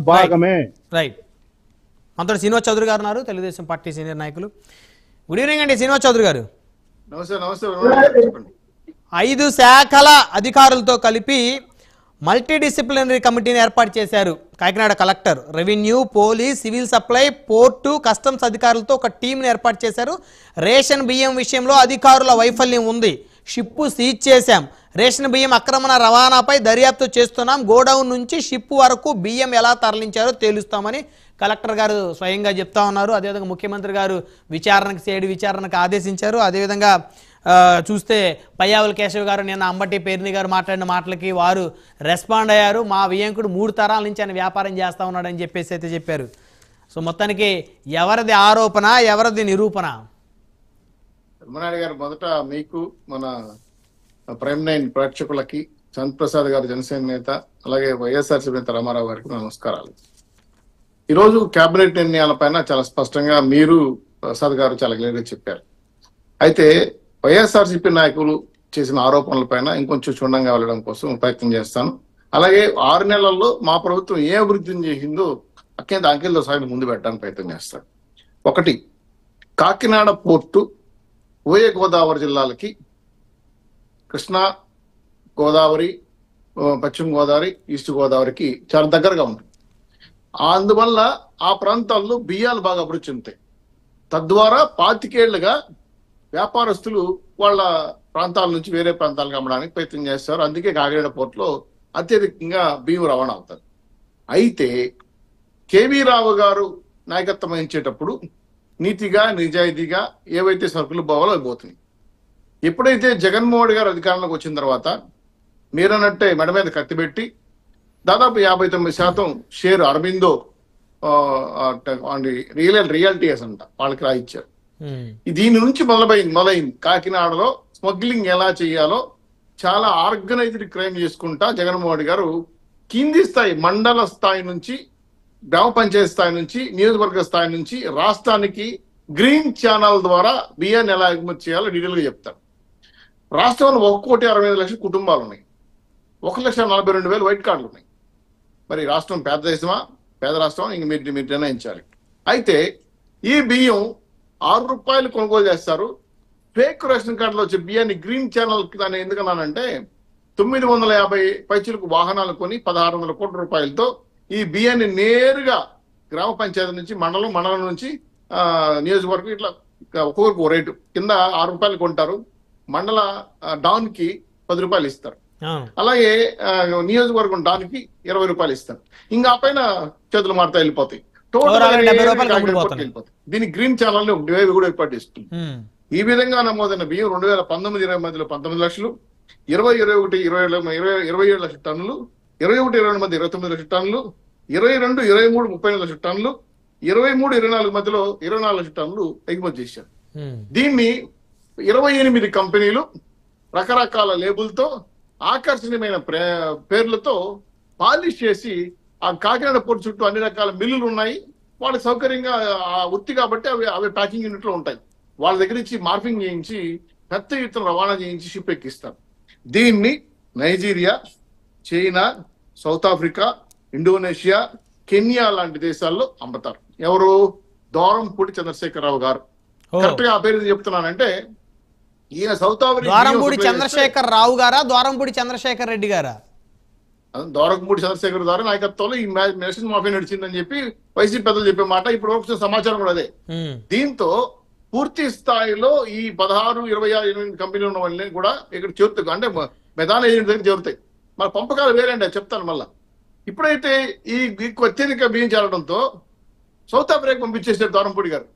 భాగమే. రైట్. మనతో శ్రీనివాస్ చౌదరి గారు ఉన్నారు, తెలుగుదేశం పార్టీ సీనియర్ నాయకులు. గుడ్ ఈవినింగ్ అండి శ్రీనివాస్ చౌదరి గారు. నమస్తే. నమస్తే. 5 శాఖల అధికారులతో కలిపి మల్టీ డిసిప్లినరీ కమిటీని ఏర్పాటు చేశారు Kakinada collector. Revenue, police, civil supply, port, customs అధికారులతో ఒక టీంని ఏర్పాటు చేశారు. రేషన్ బియ్యం విషయంలో అధికారుల వైఫల్యం ఉంది, షిప్పు సీజ్ చేశాం, రేషన్ బియ్యం అక్రమణ రవాణాపై దర్యాప్తు చేస్తున్నాం, గోడౌన్ నుంచి షిప్పు వరకు బియ్యం ఎలా తరలించారో తేలుస్తామని కలెక్టర్ గారు స్వయంగా చెప్తా ఉన్నారు. అదేవిధంగా ముఖ్యమంత్రి గారు విచారణకు ఆదేశించారు. అదేవిధంగా చూస్తే పయ్యావుల కేశవ్ గారు నిన్న అంబటి పేర్ని గారు మాట్లాడిన మాటలకి వారు రెస్పాండ్ అయ్యారు. మా వియంకుడు 3 తరాల నుంచి ఆయన వ్యాపారం చేస్తూ ఉన్నాడని చెప్పేసి అయితే చెప్పారు. సో మొత్తానికి ఎవరిది ఆరోపణ, ఎవరిది నిరూపణ? బ్రహ్మనాయుడు గారు, మొదట మీకు, మన ప్రైమ్ 9 ప్రేక్షకులకి, చంద్ ప్రసాద్ గారు జనసేన నేత, అలాగే వైఎస్ఆర్సీపీ నేత రామారావు గారికి నమస్కారాలు. ఈరోజు కేబినెట్ నిర్ణయాలపైన చాలా స్పష్టంగా మీరు, ప్రసాద్ గారు చాలా క్లియర్గా చెప్పారు. అయితే వైఎస్ఆర్సీపీ నాయకులు చేసిన ఆరోపణలపైన ఇంకొంచెం క్షుణ్ణంగా వెళ్ళడం కోసం ప్రయత్నం చేస్తాను. అలాగే 6 నెలల్లో మా ప్రభుత్వం ఏ అభివృద్ధిని చేసిందో అంకెలతో సహా ముందు పెట్టడానికి ప్రయత్నం చేస్తాను. 1, కాకినాడ పోర్టు ఉభయ గోదావరి జిల్లాలకి, కృష్ణా గోదావరి, పశ్చిమ గోదావరి, ఈస్ట్ గోదావరికి చాలా దగ్గరగా ఉంటుంది. అందువల్ల ఆ ప్రాంతాల్లో బియ్యాలు బాగా అభివృద్ధి చెందుతాయి. తద్వారా 25 ఏళ్లుగా వ్యాపారస్తులు వాళ్ళ ప్రాంతాల నుంచి వేరే ప్రాంతాలకు అమ్మడానికి ప్రయత్నం చేస్తారు. అందుకే కాకినాడ పోర్టులో అత్యధికంగా బియ్యం రవాణా అవుతారు. అయితే కేవీ రావు గారు నాయకత్వం వహించేటప్పుడు నీతిగా, నిజాయితీగా ఏవైతే సరుకులు పోవాలో అవి పోతున్నాయి. ఎప్పుడైతే జగన్మోహన్ గారు అధికారంలోకి వచ్చిన తర్వాత మీరన్నట్టే మెడ మీద కత్తిపెట్టి దాదాపు 59% షేర్ అరబిందో రియల్టీస్ అంట వాళ్ళకి రాయిచ్చారు. దీని నుంచి మొదలైంది కాకినాడలో స్మగ్లింగ్ ఎలా చేయాలో చాలా ఆర్గనైజ్డ్ క్రైమ్ చేసుకుంటా జగన్మోహన్ గారు కింది స్థాయి, మండల స్థాయి నుంచి, గ్రామ పంచాయతీ స్థాయి నుంచి, నియోజకవర్గ స్థాయి నుంచి రాష్ట్రానికి గ్రీన్ ఛానల్ ద్వారా బియ్యాన్ని ఎలా ఎగుమతి చేయాలో డీటెయిల్ గా చెప్తారు. రాష్ట్రంలో 1,65,00,000 కుటుంబాలు ఉన్నాయి, 1,42,000 వైట్ కార్డులు ఉన్నాయి. మరి రాష్ట్రం పేద దేశమా, పేద రాష్ట్రం? ఇంక మీరు నిర్ణయించాలి. అయితే ఈ బియ్యం 6 రూపాయలు కొనుగోలు చేస్తారు. ఫేక్ రేషన్ కార్డులో వచ్చే బియ్యాన్ని గ్రీన్ ఛానల్ దాన్ని ఎందుకన్నానంటే 950 పైచీలకు వాహనాలు కొని 1,600 కోట్ల రూపాయలతో ఈ బియ్యాన్ని నేరుగా గ్రామ పంచాయతీ నుంచి, మండలం నుంచి నియోజకవర్గం, ఇట్లా ఒక్కొక్కరికి 1 రేటు కింద 6 రూపాయలు కొంటారు. మండల డాన్ కి 10 రూపాయలు ఇస్తారు. అలాగే నియోజకవర్గం డాన్కి 20 రూపాయలు ఇస్తారు. ఇంకా ఆ పైన చేతులు మారుతా వెళ్ళిపోతాయి. దీని గ్రీన్ ఛానల్ ని కూడా ఏర్పాటు చేస్తుంది. ఈ విధంగా నమోదైన బియ్యం 2019-20 మధ్యలో 19 లక్షలు, 20-21-27 లక్షల టన్నులు, 21-22 మధ్య 29 లక్షల టన్నులు, 22-23 38 లక్షల టన్నులు, 23-24 మధ్యలో 24 లక్షల టన్నులు ఎగుమతి చేశారు. దీన్ని 28 కంపెనీలు రకరకాల లేబుల్తో, ఆకర్షణీయమైన పేర్లతో పాలిష్ చేసి ఆ కాకినాడ పోర్టు చుట్టూ అన్ని రకాల మిల్లులు ఉన్నాయి. వాళ్ళకి సౌకర్యంగా వృత్తి కాబట్టి అవి ప్యాకింగ్ యూనిట్ లో ఉంటాయి. వాళ్ళ దగ్గర నుంచి మార్ఫింగ్ చేయించి పెద్ద ఎత్తున రవాణా చేయించి షిప్ ఎక్కిస్తారు. దీన్ని Nigeria, China, south Africa, Indonesia, Kenya లాంటి దేశాల్లో అమ్ముతారు. ఎవరు? దూరంపూడి చంద్రశేఖరరావు గారు. కరెక్ట్ గా ఆ పేరు చెప్తున్నానంటే ఈయన సౌత్ ఆఫ్రికా ద్వారంపూడి చంద్రశేఖర్ రావు గారా, ద్వారంపూడి చంద్రశేఖర్ రెడ్డి గారా? ద్వారంపూడి చంద్రశేఖర్ ద్వారా నాయకత్వంలో ఈ మెషిన్ మాఫియా నడిచిందని చెప్పి వైసీపీ పెద్దలు చెప్పే మాట ఇప్పుడు వచ్చిన సమాచారం కూడా అదే. దీంతో పూర్తి స్థాయిలో ఈ 16, 26 కంపెనీలు ఉన్న వాళ్ళని కూడా ఇక్కడ చేరుతాయి, అంటే మెదాన ఏజెంట్ దగ్గర చేరుతాయి. మన పంపకాలు వేరే అండి, చెప్తాను మళ్ళా. ఇప్పుడైతే ఈ అత్యధిక బియ్యం చేరడంతో సౌత్ ఆఫ్రికా పంపించేసారు ద్వారంపూడి గారు.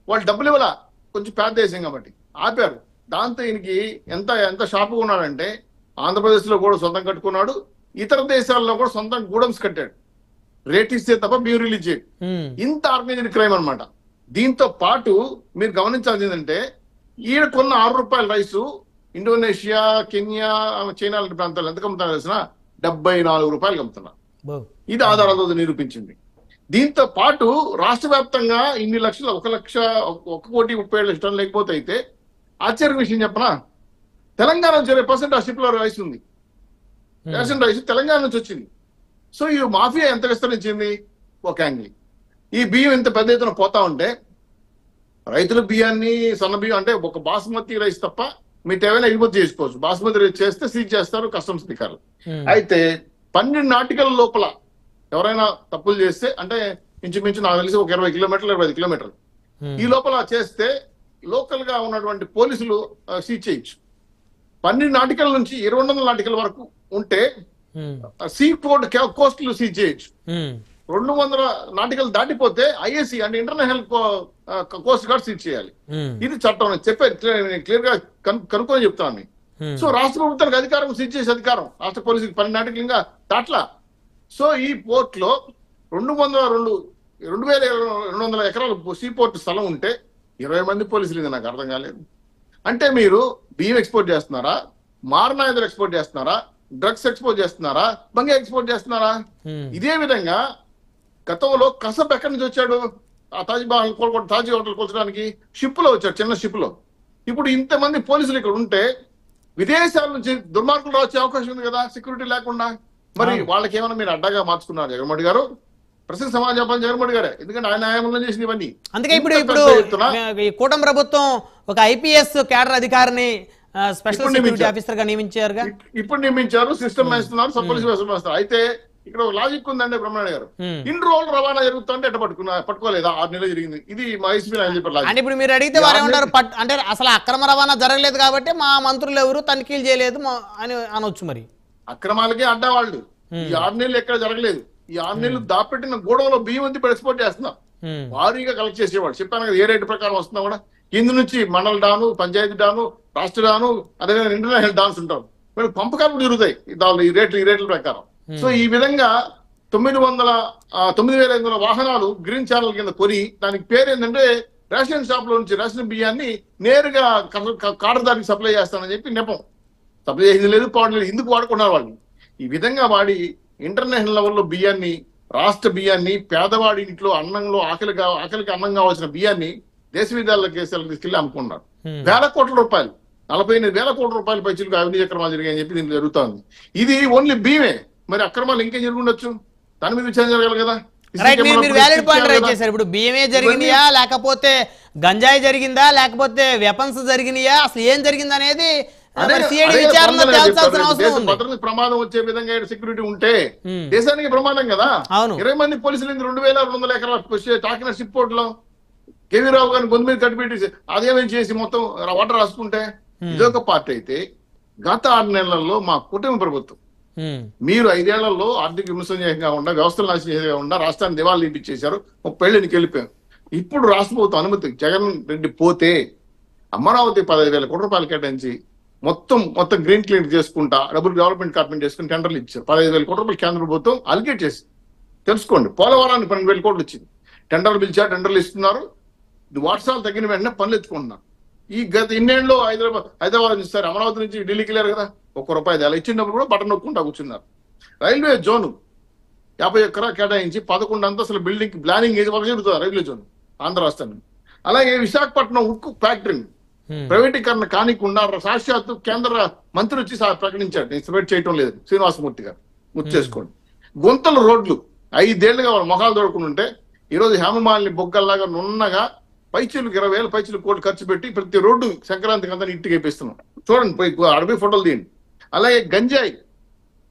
వాళ్ళు డబ్బులు ఇవ్వాల, కొంచెం పేద దేశం కాబట్టి ఆపారు. దాంతో ఈయనకి ఎంత షాపుగా ఉన్నాడంటే ఆంధ్రప్రదేశ్ లో కూడా సొంతం కట్టుకున్నాడు, ఇతర దేశాల్లో కూడా సొంతం గూడమ్స్ కట్టాడు. రేట్ ఇస్తే తప్ప బియ్యం రిలీజ్ చేయడు. ఇంత ఆర్గనైజ్డ్ క్రైమ్ అనమాట. దీంతో పాటు మీరు గమనించాల్సింది ఏంటంటే ఈయన కొన్న 6 రూపాయల రైసు ఇండోనేషియా, కెన్యా, చైనా లాంటి ప్రాంతాలు ఎంత అమ్ముతారో తెలిసిన 74 రూపాయలు అమ్ముతున్నారు. ఇది ఆధారాలతో నిరూపించింది. దీంతో పాటు రాష్ట్ర వ్యాప్తంగా ఇన్ని లక్షలు 1,30,00,000 టన్నులు లేకపోతే అయితే ఆశ్చర్య విషయం చెప్పనా, తెలంగాణ 20% ఆ షిప్ లో రైస్ ఉంది. రేషన్ రైస్ తెలంగాణ నుంచి వచ్చింది. సో ఈ మాఫియా ఎంత విస్తరించింది ఒక యాంగిల్. ఈ బియ్యం ఇంత పెద్ద ఎత్తున పోతా ఉంటే రైతుల బియ్యాన్ని సన్న బియ్యం అంటే ఒక బాస్మతి రైస్ తప్ప మీరు ఏమైనా ఎగుమతి చేసుకోవచ్చు. బాస్మతి రైస్ చేస్తే సీజ్ చేస్తారు కస్టమ్స్ అధికారులు. అయితే 12 నాటికల లోపల ఎవరైనా తప్పులు చేస్తే అంటే ఇంచుమించు నాకు తెలిసి ఒక 20 కిలోమీటర్లు 25 కిలోమీటర్లు ఈ లోపల చేస్తే లోకల్ గా ఉన్నటువంటి పోలీసులు సీజ్ చేయొచ్చు. 12 నాటికల నుంచి 200 నాటికల వరకు ఉంటే సీ పోర్ట్ కోస్టులు సీజ్ చేయొచ్చు. 200 నాటికలు దాటిపోతే ఐఏసీ అంటే ఇంటర్నేషనల్ కోస్ట్ గార్డ్ సీజ్ చేయాలి. ఇది చట్టం చెప్పే క్లియర్ గా కనుక్కొని చెప్తాను. సో రాష్ట్ర ప్రభుత్వానికి అధికారం సీజ్ చేసే అధికారం రాష్ట్ర పోలీసుకి 12 నాటికలు ఇంకా దాట్లా. సో ఈ పోర్ట్ లో 2200 ఎకరాల సీ పోర్ట్ స్థలం ఉంటే 20 మంది పోలీసులు. ఇది నాకు అర్థం కాలేదు. అంటే మీరు బియ్యం ఎక్స్పోర్ట్ చేస్తున్నారా, మారణాయుధాలు ఎక్స్పోర్ట్ చేస్తున్నారా, డ్రగ్స్ ఎక్స్పోర్ట్ చేస్తున్నారా, బంగా ఎక్స్పోర్ట్ చేస్తున్నారా? ఇదే విధంగా గతంలో కసబ్ ఎక్కడి నుంచి వచ్చాడు? ఆ తాజ్ హోటల్ కూర్చోడానికి షిప్ లో వచ్చాడు, చిన్న షిప్ లో. ఇప్పుడు ఇంతమంది పోలీసులు ఇక్కడ ఉంటే విదేశాల నుంచి దుర్మార్గులు వచ్చే అవకాశం ఉంది కదా సెక్యూరిటీ లేకుండా. మరి వాళ్ళకి ఏమైనా మీరు అడ్డాగా మార్చుకున్నారు జగన్మోహన్ గారు? ప్రస్తుత సమాజం జగన్మోహన్ గారే, ఎందుకంటే ఆయన న్యాయంలో చేసిన ఇవన్నీ. అందుకే ఇప్పుడు ఈ కూటమి ప్రభుత్వం ఒక ఐపీఎస్ క్యాడర్ అధికారిని స్పెషల్ సెక్యూరిటీ ఆఫీసర్ గా నియమించారు. ఇప్పుడు నియమించారు, సిస్టమ్ వేస్తున్నారు, సబ్ పోలీస్ వేస్తున్నారు. అయితే ఇక్కడ ఒక లాజిక్ ఉందండి బ్రహ్మనాయుడు గారు. ఇన్ని రోజులు రవాణా జరుగుతుంటే ఎట్ట పట్టుకోలేదా? 6 నెలలు జరిగింది. ఇది మా ఐసీపీ చెప్పారు. అంటే ఇప్పుడు మీరు అడిగితే వారు ఏమంటారు, అంటే అసలు అక్రమ రవాణా జరగలేదు కాబట్టి మా మంత్రులు ఎవరు తనిఖీలు చేయలేదు అని అనొచ్చు. మరి అక్రమాలకే అడ్డా వాళ్ళు. ఈ 6 నెలలు ఎక్కడ జరగలేదు. ఈ 6 నెలలు దాపెట్టిన గోడవలో బియ్యం అంతా ఎక్స్పోర్ట్ చేస్తున్నాం, భారీగా కలెక్ట్ చేసేవాడు. చెప్పాను కదా, ఏ రేటు ప్రకారం వస్తున్నా కూడా కింద నుంచి మండల డాను, పంచాయతీ డాను, రాష్ట్ర డాను, అదేవిధంగా ఇంటర్నేషనల్ డాన్స్ ఉంటారు. వీళ్ళు పంపకాలు జరుగుతాయి ఈ రేట్ల ప్రకారం. సో ఈ విధంగా 9,500 వాహనాలు గ్రీన్ ఛానల్ కింద కొని, దానికి పేరు ఏంటంటే రేషన్ షాప్ లో నుంచి రేషన్ బియ్యాన్ని నేరుగా కాడదారికి సప్లై చేస్తానని చెప్పి నెపం. సప్లై చేసింది లేదు, పాడలేదు. ఎందుకు వాడుకున్నారు వాళ్ళు? ఈ విధంగా వాడి ఇంటర్నేషనల్ లెవెల్లో బియ్యాన్ని, రాష్ట్ర బియ్యాన్ని, పేదవాడి ఇంట్లో అన్నంలో ఆకలికి అన్నం కావాల్సిన బియ్యాన్ని దేశ విదేశాలకు తీసుకెళ్లి అమ్ముకున్నారు. వేల కోట్ల రూపాయలు, 48,000 కోట్ల రూపాయల పైచులకు అవినీతి అక్రమాలు జరిగాయని చెప్పి దీనికి జరుగుతోంది. ఇది ఓన్లీ బియ్యమే, మరి అక్రమాలు ఇంకేం జరుగుండొచ్చు? దాని మీద విచారణ జరగాలి కదా. ఇప్పుడు బియ్యమే జరిగినాయా, లేకపోతే గంజాయి జరిగిందా, లేకపోతే వెపన్స్ జరిగినాయా, అసలు ఏం జరిగింది అనేది ప్రమాదం వచ్చే విధంగా సెక్యూరిటీ ఉంటే దేశానికి ప్రమాదం కదా. 20 మంది పోలీసులు 2,200 ఎకరాల తాకిన షిప్ పోర్ట్ లో కేవీ రావు గారిని గొంతు మీద కట్టిపెట్టి అదేమేం చేసి మొత్తం వాటర్ రాసుకుంటే ఇదొక పార్టీ అయితే, గత 6 నెలల్లో మా కూటమి ప్రభుత్వం మీరు 5 ఏళ్లలో ఆర్థిక విమర్శనం చేయకుండా, వ్యవస్థలు నాశనం చేయకుండా రాష్ట్రాన్ని దివాళా తీపిచ్చేశారు. 30 ఏళ్ళు వెళ్ళిపోయాం. ఇప్పుడు రాష్ట్ర ప్రభుత్వం అనుమతి జగన్ రెడ్డి పోతే అమరావతి 15,000 కోట్ల రూపాయలు కేటాయించి మొత్తం గ్రీన్ క్లీన్ చేసుకుంటా డబ్బులు డెవలప్మెంట్ డిపార్ట్మెంట్ చేసుకుని టెండర్లు ఇచ్చారు. 15,000 కోట్ల రూపాయలు కేంద్ర ప్రభుత్వం అలికేట్ చేసి తెలుసుకోండి. పోలవరానికి 12,000 కోట్లు వచ్చింది. టెండర్లు పిలిచారు, టెండర్లు ఇస్తున్నారు. వర్షాలు తగ్గిన వెంటనే పనులు ఎత్తుకుంటున్నారు. ఈ గత ఇన్నేళ్ళు హైదరాబాద్ ఇస్తారు, అమరావతి నుంచి ఢిల్లీకి వెళ్ళారు కదా, ₹1 అలా ఇచ్చినప్పుడు కూడా బటన్ నొక్కుంటా కూర్చున్నారు. రైల్వే జోను 50 ఎకరాలు కేటాయించి 11 అంతస్తుల బిల్డింగ్ ప్లానింగ్ ఏది వరకు జరుగుతుంది రైల్వే జోన్ ఆంధ్ర రాష్ట్రాన్ని. అలాగే విశాఖపట్నం ఉక్కు ఫ్యాక్టరీని ప్రైవేటీకరణ కానికుండా సాక్షాత్తు కేంద్ర మంత్రి వచ్చి ప్రకటించాడు, ఎక్స్పెక్ట్ చేయటం లేదు శ్రీనివాసమూర్తి గారు. గుర్తు చేసుకోండి. గుంతల రోడ్లు 5 ఏళ్లుగా వాళ్ళ మొఖాలు దొరకకుండా ఉంటే ఈరోజు హేమమాలిని బొగ్గల్లాగా నున్నగా పైచీలకు 20,000 పైచీలు కోట్లు ఖర్చు పెట్టి ప్రతి రోడ్డు సంక్రాంతికి అంతా ఇంటికి వేపిస్తున్నాం. చూడండి, పోయి అడవి ఫోటోలు తీయండి. అలాగే గంజాయి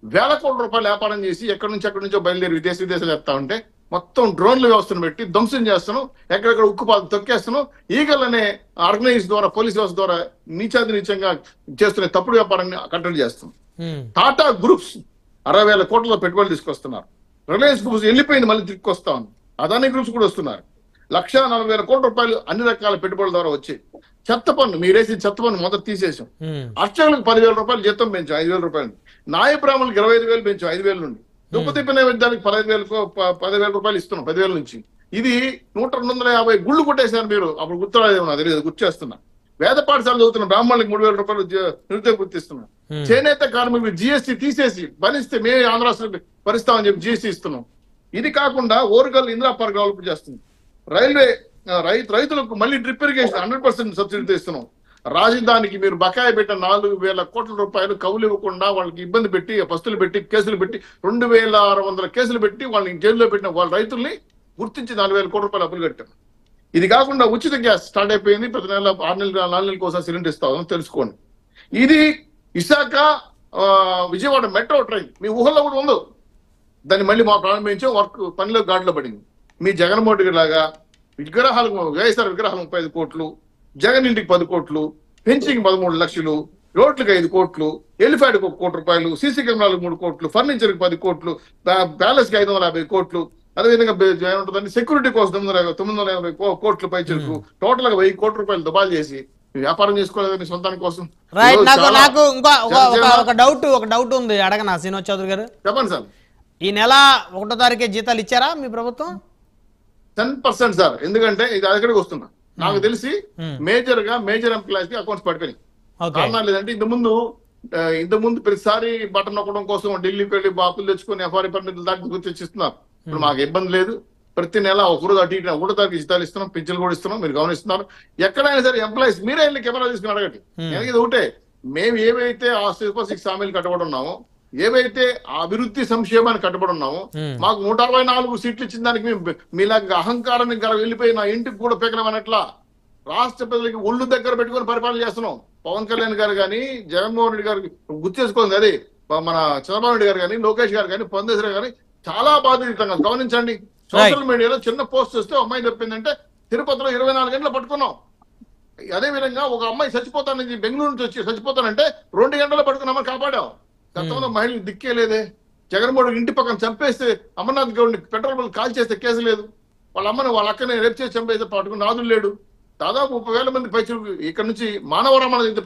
1,000 కోట్ల రూపాయలు వ్యాపారం చేసి ఎక్కడి నుంచో బయలుదేరి విదేశాలు చెప్తా ఉంటే మొత్తం డ్రోన్ల వ్యవస్థను పెట్టి ధ్వంసం చేస్తున్నాం. ఎక్కడెక్కడ ఉక్కుపాలు తొక్కేస్తున్నాం. ఈగలనే ఆర్గనైజ్ ద్వారా, పోలీస్ వ్యవస్థ ద్వారా నీచంగా చేస్తున్న తప్పుడు వ్యాపారాన్ని కట్టడి చేస్తున్నాం. టాటా గ్రూప్స్ 60,000 కోట్ల పెట్టుబడులు తీసుకొస్తున్నారు. రిలయన్స్ గ్రూప్స్ వెళ్ళిపోయింది, మళ్ళీ తిరిగి వస్తా ఉంది. అదానీ గ్రూప్స్ కూడా వస్తున్నారు. 1,40,000 కోట్ల రూపాయలు అన్ని రకాల పెట్టుబడుల ద్వారా వచ్చాయి. చెత్త పన్ను, మీరేసి చెత్త పన్ను మొదటి తీసేసాం. అర్చకులకు 10,000 రూపాయలు జీతం పెంచాం 5,000 రూపాయలు. న్యాయ బ్రాహ్మణులకు 25,000 పెంచాం 5,000 నుండి. దుప్పతిప్ప నైవేద్యానికి 10,000 రూపాయలు ఇస్తున్నాం 10,000 నుంచి. ఇది 100-250 గుళ్ళు కొట్టేశారు మీరు. అప్పుడు గుర్తురాలేదు, నాకు తెలియదు, గుర్తు చేస్తున్నా. వేద పాఠశాల చదువుతున్న బ్రాహ్మణులకు 3,000 రూపాయలు నిరుద్యోగ గుర్తిస్తున్నాం. చేనేత కార్మికులు జీఎస్టీ తీసేసి భరిస్తే మేమే ఆంధ్ర రాష్ట్రం భరిస్తామని చెప్పి జీఎస్టీ ఇస్తున్నాం. ఇది కాకుండా ఓరుగల్ ఇందిరా పార్క్ డెవలప్ చేస్తుంది. రైల్వే రైతులకు మళ్ళీ డ్రిప్ ఇరిగేషన్ 100% సబ్సిడీతో ఇస్తున్నాం. రాజధానికి మీరు బకాయి పెట్టిన 4,000 కోట్ల రూపాయలు కవులు ఇవ్వకుండా వాళ్ళకి ఇబ్బంది పెట్టి పస్తులు పెట్టి కేసులు పెట్టి 2,600 కేసులు పెట్టి వాళ్ళని జైల్లో పెట్టిన వాళ్ళ రైతుల్ని గుర్తించి 4,000 కోట్ల రూపాయలు అప్పులు కట్టాం. ఇది కాకుండా ఉచిత గ్యాస్ స్టార్ట్ అయిపోయింది. ప్రతి నెల 6 నెలలు 4 నెలలకు ఒకసారి సిలిండర్ ఇస్తాం తెలుసుకోండి. ఇది విశాఖ విజయవాడ మెట్రో ట్రైన్ మీ ఊహల్లో కూడా ఉందో, దాన్ని మళ్ళీ మా ప్రారంభించాం. వర్క్ పనిలో గాడిలో పడింది. మీ జగన్మోహన్ రెడ్డి లాగా విగ్రహాలకు వైఎస్ఆర్ విగ్రహాలు 35 కోట్లు, జగన్ ఇంటికి 10 కోట్లు, పెన్షన్కి 13 లక్షలు, రోడ్లకు 5 కోట్లు, ఎలిఫాడ్కి 1 కోటి రూపాయలు, సీసీ కెమెరాలకు 3 కోట్లు, ఫర్నిచర్కి 10 కోట్లు, ప్యాలెస్ కి 550 కోట్లు, అదేవిధంగా ఏమంటుందండి సెక్యూరిటీ కోసం 950 కోట్లు పై చెరుకు, టోటల్ గా 1000 కోట్ల రూపాయలు దుబాలు చేసి వ్యాపారం చేసుకోలేదు మీ సొంతాని కోసం. రైట్. నాకు ఇంకో ఒక డౌట్ ఉంది, అడగనా శ్రీనివాస్ చౌదరి గారు? చెప్పండి సార్. ఈ నెల 1వ తారీఖే జీతాలు ఇచ్చారా మీ ప్రభుత్వం? 10% సార్. ఎందుకంటే ఇది అక్కడికి వస్తున్నా. నాకు తెలిసి మేజర్ ఎంప్లాయీస్ కి అకౌంట్స్ పడిపోయినాయి. కారణాలు లేదంటే ఇంతకుముందు ప్రతిసారి బటన్ నొక్కడం కోసం ఢిల్లీకి వెళ్ళి బాపులు తెచ్చుకొని ఎఫ్ఆర్ఐ పర్మిట్లు దాటి తెచ్చిస్తున్నారు. ఇప్పుడు మాకు ఇబ్బంది లేదు. ప్రతి నెల ఒకరోజు అటు ఇటు 1వ తారీఖు జీతాలు ఇస్తున్నాం, పింఛన్లు కూడా ఇస్తున్నాం. మీరు గమనిస్తున్నారు. ఎక్కడైనా సరే ఎంప్లాయీస్ మీరే వెళ్ళి కెమెరా తీసుకుని అడగండి. ఇది ఒకటే, మేము ఏవైతే ఆ సూపర్ 6 హామీలు కట్టబడి ఉన్నామో, ఏవైతే అభివృద్ధి సంక్షేమాన్ని కట్టుబడి ఉన్నామో, మాకు 164 సీట్లు ఇచ్చిన దానికి మేము మీలాగా అహంకారాన్ని వెళ్ళిపోయి నా ఇంటికి కూడా పెగలమన్నట్లా రాష్ట్ర ప్రజలకి ఒళ్ళు దగ్గర పెట్టుకొని పరిపాలన చేస్తున్నాం. పవన్ కళ్యాణ్ గారు కానీ, జగన్మోహన్ రెడ్డి గారికి గుర్తు చేసుకోండి. అదే మన చంద్రబాబు నాయుడు గారు కానీ, లోకేష్ గారు కానీ, పొందేశ్వర గారు చాలా బాధ్యతంగా గమనించండి. సోషల్ మీడియాలో చిన్న పోస్ట్ వస్తే అమ్మాయి చెప్పిందంటే తిరుపతిలో 24 గంటలు పట్టుకున్నాం. అదే విధంగా ఒక అమ్మాయి చచ్చిపోతానని బెంగళూరు నుంచి వచ్చి చచ్చిపోతానంటే 2 గంటలు పట్టుకున్నామని కాపాడాం. గతంలో మహిళలు దిక్కే లేదే. జగన్మోహన్ ఇంటి పక్కన చంపేస్తే అమర్నాథ్ గౌడ్ని పెట్రోల్ బంక్ కాల్ చేస్తే కేసు లేదు. వాళ్ళ అమ్మని వాళ్ళ అక్కని రేపు చేసి చంపేస్తే పట్టుకుని నాదులు లేడు. దాదాపు 30,000 మంది పైచి ఇక్కడ నుంచి మానవ రమణ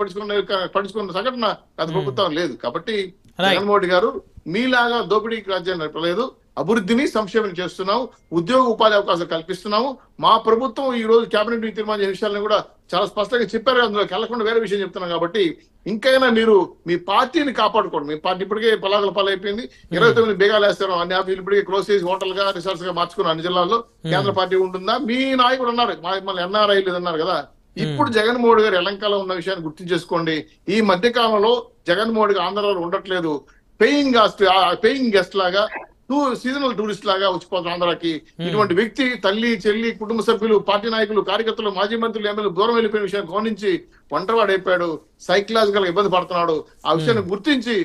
పడుచుకున్న సంఘటన గత ప్రభుత్వం లేదు. కాబట్టి జగన్మోహన్ గారు మీలాగా దోపిడీకి రాజ్యాన్ని నడపలేదు. అభివృద్ధిని సంక్షేమం చేస్తున్నాము, ఉద్యోగ ఉపాధి అవకాశాలు కల్పిస్తున్నాము. మా ప్రభుత్వం ఈ రోజు కేబినెట్ తీర్మానం చేసే విషయాలను కూడా చాలా స్పష్టంగా చెప్పారు. అందులో కలగకుండా వేరే విషయం చెప్తున్నాం. కాబట్టి ఇంకైనా మీరు మీ పార్టీని కాపాడుకోండి. మీ పార్టీ ఇప్పటికే పలాగల పాలైపోయింది. 29 బేగాలు వేస్తారు. అన్ని ఆఫీసులు ఇప్పటికే క్లోజ్ చేసి హోటల్ గా రిసార్ట్స్ గా మార్చుకున్నారు. అన్ని జిల్లాల్లో కేంద్ర పార్టీ ఉంటుందా? మీ నాయకుడు ఉన్నారు, మళ్ళీ ఎన్ఆర్ఐ లేదన్నారు కదా. ఇప్పుడు జగన్మోహన్ గారు ఎలంకాలో ఉన్న విషయాన్ని గుర్తు చేసుకోండి. ఈ మధ్య కాలంలో జగన్మోహన్ గారు ఆంధ్రాలో ఉండట్లేదు. పెయింగ్ గెస్ట్ లాగా సీజనల్ టూరిస్ట్ లాగా వచ్చిపోతారు ఆంధ్రాకి. ఇటువంటి వ్యక్తి తల్లి, చెల్లి, కుటుంబ సభ్యులు, పార్టీ నాయకులు, కార్యకర్తలు, మాజీ మంత్రులు, ఎమ్మెల్యేలు దూరం వెళ్ళిపోయిన విషయాన్ని గమనించి ఒంటరివాడు అయిపోయాడు, సైకలాజికల్ ఇబ్బంది పడుతున్నాడు. ఆ విషయాన్ని గుర్తించి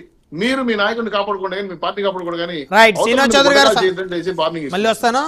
మీరు మీ నాయకుడిని కాపాడుకోండి కానీ మీ పార్టీ కాపాడుకోండి కానీ రైట్. శ్రీనివాస్ చౌదరి గారు మళ్ళీ వస్తాను.